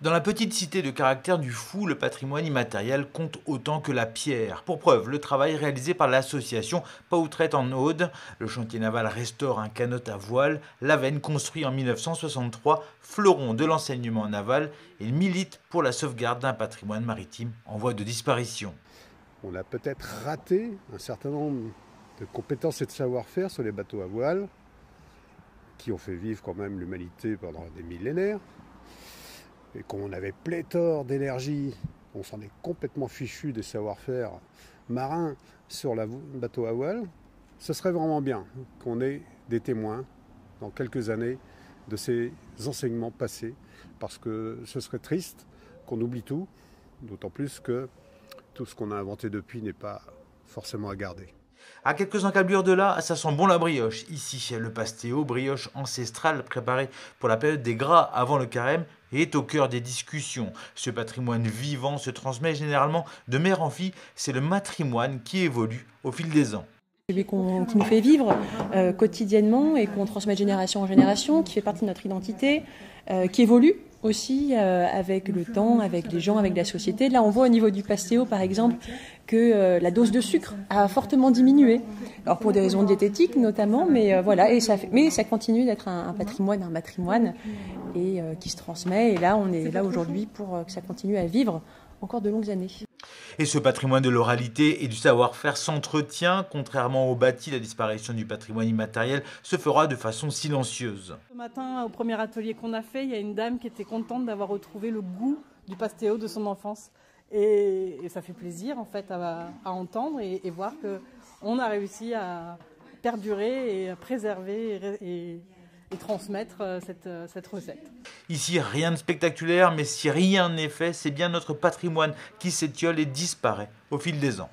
Dans la petite cité de caractère du Fou, le patrimoine immatériel compte autant que la pierre. Pour preuve, le travail réalisé par l'association Pautret en Aude, le chantier naval restaure un canot à voile, l'Avenne construit en 1963, fleuron de l'enseignement naval, et milite pour la sauvegarde d'un patrimoine maritime en voie de disparition. On a peut-être raté un certain nombre de compétences et de savoir-faire sur les bateaux à voile qui ont fait vivre quand même l'humanité pendant des millénaires. Et qu'on avait pléthore d'énergie, on s'en est complètement fichu des savoir-faire marins sur le bateau à voile, ce serait vraiment bien qu'on ait des témoins dans quelques années de ces enseignements passés, parce que ce serait triste qu'on oublie tout, d'autant plus que tout ce qu'on a inventé depuis n'est pas forcément à garder. À quelques encablures de là, ça sent bon la brioche. Ici, le pastéo, brioche ancestrale préparée pour la période des gras avant le carême, est au cœur des discussions. Ce patrimoine vivant se transmet généralement de mère en fille. C'est le matrimoine qui évolue au fil des ans. Celui qui nous fait vivre quotidiennement et qu'on transmet de génération en génération, qui fait partie de notre identité, qui évolue aussi avec le temps, avec les gens, avec la société. Là, on voit au niveau du pastéo, par exemple, que la dose de sucre a fortement diminué. Alors pour des raisons diététiques notamment, mais voilà, mais ça continue d'être un matrimoine, et qui se transmet. Et là, on est là aujourd'hui pour que ça continue à vivre encore de longues années. Et ce patrimoine de l'oralité et du savoir-faire s'entretient. Contrairement au bâti, la disparition du patrimoine immatériel se fera de façon silencieuse. Ce matin, au premier atelier qu'on a fait, il y a une dame qui était contente d'avoir retrouvé le goût du pastéo de son enfance. Et ça fait plaisir en fait à entendre et voir qu'on a réussi à perdurer et à préserver et transmettre cette recette. Ici, rien de spectaculaire, mais si rien n'est fait, c'est bien notre patrimoine qui s'étiole et disparaît au fil des ans.